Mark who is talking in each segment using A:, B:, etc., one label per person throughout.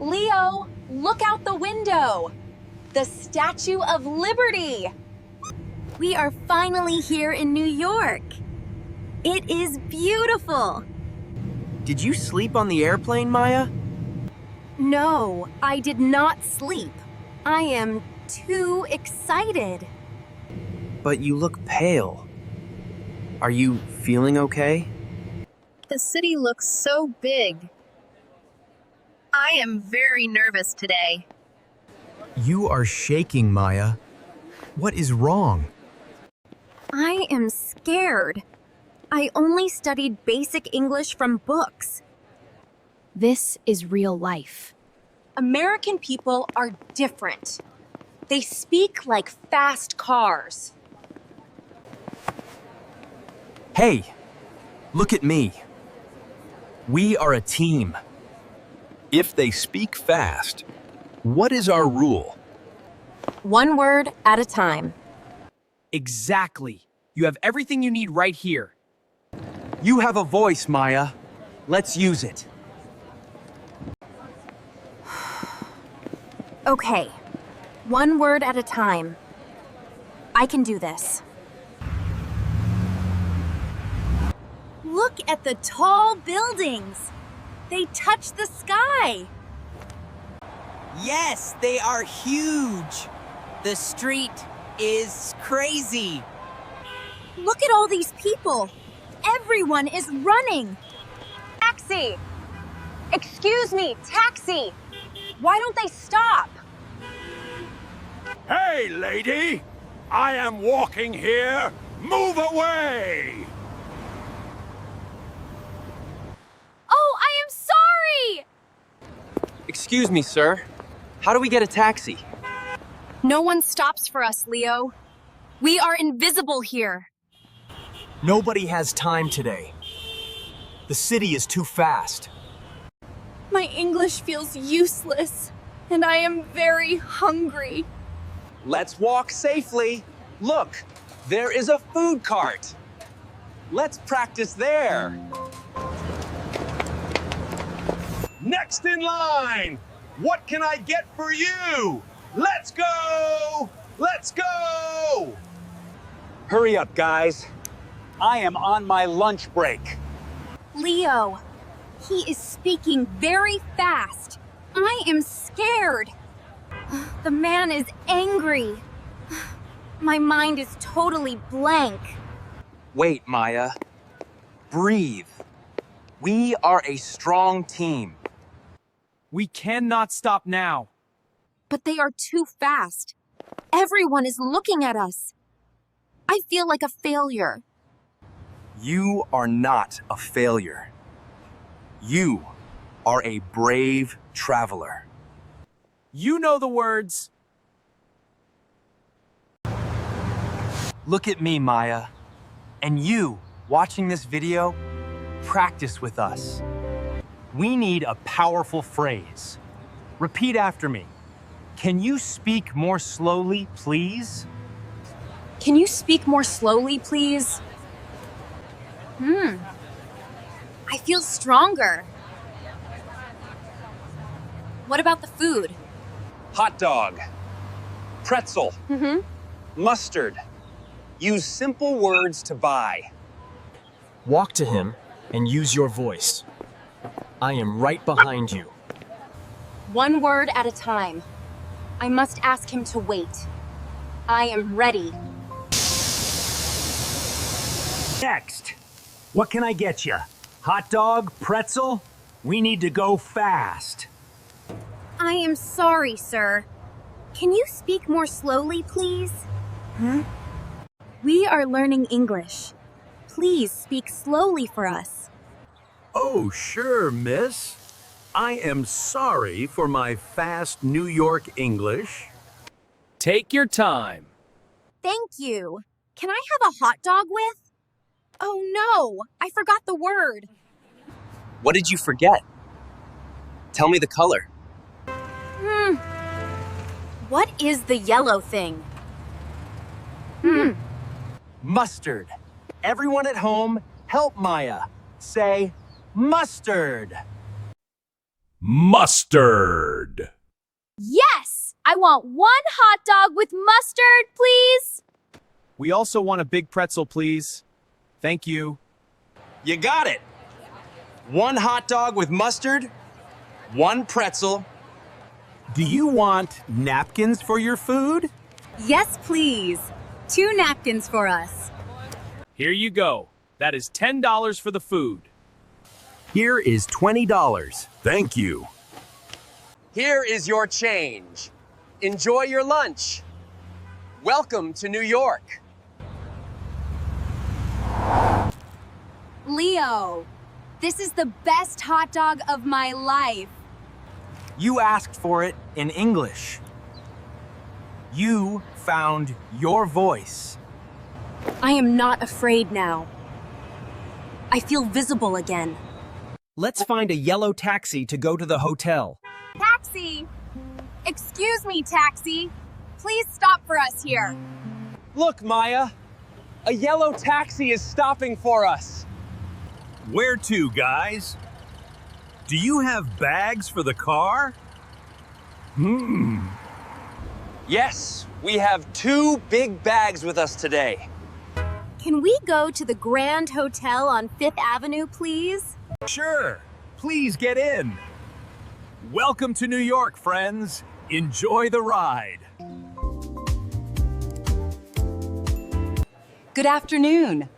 A: Leo, look out the window! The Statue of Liberty!
B: We are finally here in New York. It is beautiful.
C: Did you sleep on the airplane, Maya?
B: No, I did not sleep. I am too excited.
C: But you look pale. Are you feeling okay?
B: The city looks so big. I am very nervous today.
D: You are shaking, Maya. What is wrong?
B: I am scared. I only studied basic English from books. This is real life.
A: American people are different. They speak like fast cars.
D: Hey, look at me. We are a team.
E: If they speak fast, what is our rule?
A: One word at a time.
C: Exactly. You have everything you need right here.
D: You have a voice, Maya. Let's use it.
B: Okay, one word at a time. I can do this. Look at the tall buildings. They touch the sky.
F: Yes, they are huge. The street is crazy.
B: Look at all these people. Everyone is running.
A: Taxi! Excuse me, taxi! Why don't they stop?
G: Hey, lady! I am walking here. Move away!
B: Oh, I am sorry!
C: Excuse me, sir. How do we get a taxi?
B: No one stops for us, Leo. We are invisible here.
D: Nobody has time today. The city is too fast.
B: My English feels useless, and I am very hungry.
C: Let's walk safely. Look, there is a food cart. Let's practice there.
G: Next in line! What can I get for you? Let's go! Let's go!
H: Hurry up, guys. I am on my lunch break.
B: Leo, he is speaking very fast. I am scared. The man is angry. My mind is totally blank.
C: Wait, Maya. Breathe. We are a strong team.
D: We cannot stop now.
B: But they are too fast. Everyone is looking at us. I feel like a failure.
D: You are not a failure. You are a brave traveler.
C: You know the words.
D: Look at me, Maya. And you, watching this video, practice with us. We need a powerful phrase. Repeat after me. Can you speak more slowly, please?
A: Can you speak more slowly, please?
B: I feel stronger. What about the food?
E: Hot dog. Pretzel. Mustard. Use simple words to buy.
D: Walk to him and use your voice. I am right behind you.
A: One word at a time. I must ask him to wait. I am ready.
H: Next. What can I get you? Hot dog? Pretzel? We need to go fast.
B: I am sorry, sir. Can you speak more slowly, please? We are learning English. Please speak slowly for us.
G: Oh, sure, miss. I am sorry for my fast New York English.
C: Take your time.
B: Thank you. Can I have a hot dog with? Oh no, I forgot the word.
C: What did you forget? Tell me the color.
B: What is the yellow thing?
C: Mustard. Everyone at home, help Maya. Say, mustard.
G: Mustard.
B: Yes! I want one hot dog with mustard, please.
D: We also want a big pretzel, please. Thank you.
C: You got it. One hot dog with mustard, one pretzel.
D: Do you want napkins for your food?
A: Yes, please. 2 napkins for us.
H: Here you go. That is $10 for the food.
D: Here is $20.
G: Thank you.
C: Here is your change. Enjoy your lunch. Welcome to New York.
B: Leo, this is the best hot dog of my life.
D: You asked for it in English. You found your voice.
A: I am not afraid now. I feel visible again.
D: Let's find a yellow taxi to go to the hotel.
B: Taxi! Excuse me, taxi. Please stop for us here.
C: Look, Maya. A yellow taxi is stopping for us.
G: Where to, guys? Do you have bags for the car?
C: Yes, we have 2 big bags with us today.
B: Can we go to the Grand Hotel on 5th Avenue, please?
G: Sure. Please get in. Welcome to New York, friends. Enjoy the ride.
I: Good afternoon.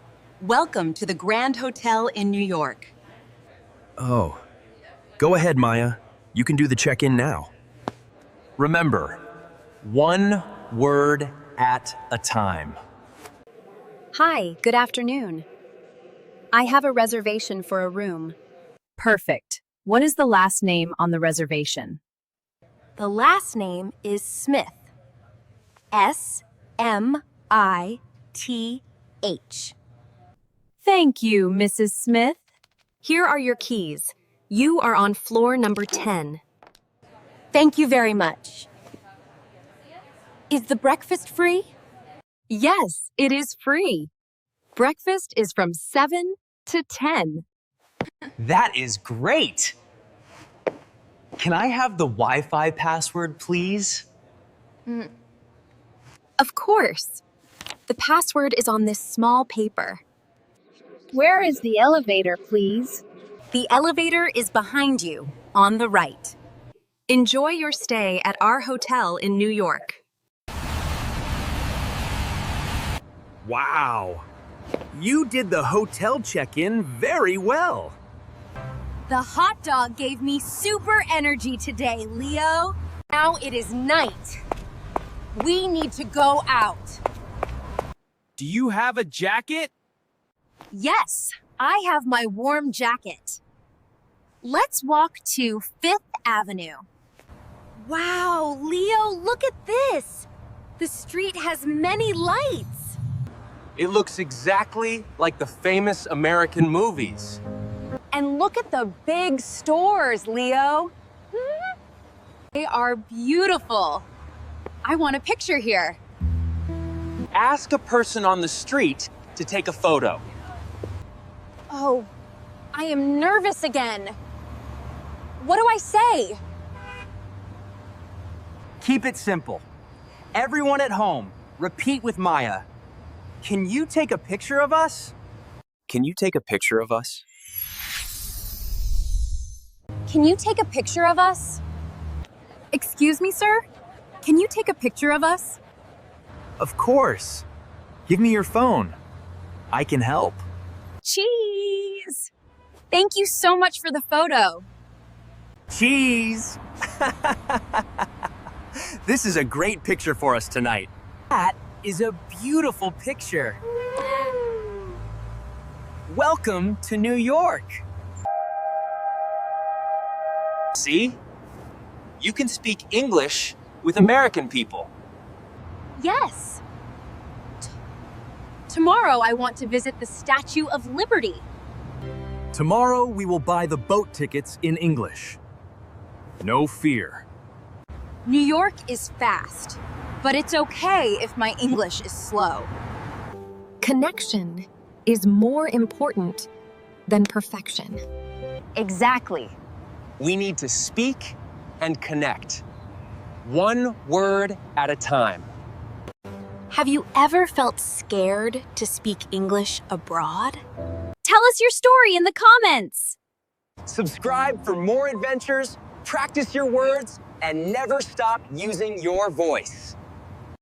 I: Welcome to the Grand Hotel in New York.
E: Oh. Go ahead, Maya. You can do the check-in now.
D: Remember, one word at a time.
B: Hi, good afternoon. I have a reservation for a room.
J: Perfect. What is the last name on the reservation?
B: The last name is Smith. S-M-I-T-H.
J: Thank you, Mrs. Smith.
B: Here are your keys. You are on floor number 10.
A: Thank you very much. Is the breakfast free?
J: Yes, it is free. Breakfast is from 7 to 10.
D: That is great. Can I have the Wi-Fi password, please?
B: Of course. The password is on this small paper.
J: Where is the elevator, please?
A: The elevator is behind you, on the right.
B: Enjoy your stay at our hotel in New York.
E: Wow. You did the hotel check-in very well.
B: The hot dog gave me super energy today, Leo.
A: Now it is night. We need to go out.
H: Do you have a jacket?
B: Yes, I have my warm jacket. Let's walk to 5th Avenue. Wow, Leo, look at this. The street has many lights.
C: It looks exactly like the famous American movies.
A: And look at the big stores, Leo. They are beautiful. I want a picture here.
C: Ask a person on the street to take a photo.
A: Oh, I am nervous again. What do I say?
D: Keep it simple. Everyone at home, repeat with Maya. Can you take a picture of us?
E: Can you take a picture of us?
A: Can you take a picture of us?
B: Excuse me, sir? Can you take a picture of us?
D: Of course. Give me your phone. I can help.
B: Cheese! Thank you so much for the photo.
D: Cheese! This is a great picture for us tonight. That is a beautiful picture. Welcome to New York.
C: See? You can speak English with American people.
A: Yes. Tomorrow I want to visit the Statue of Liberty.
D: Tomorrow we will buy the boat tickets in English. No fear.
A: New York is fast, but it's okay if my English is slow.
B: Connection is more important than perfection.
A: Exactly.
C: We need to speak and connect, one word at a time.
B: Have you ever felt scared to speak English abroad? Tell us your story in the comments.
C: Subscribe for more adventures, practice your words, and never stop using your voice.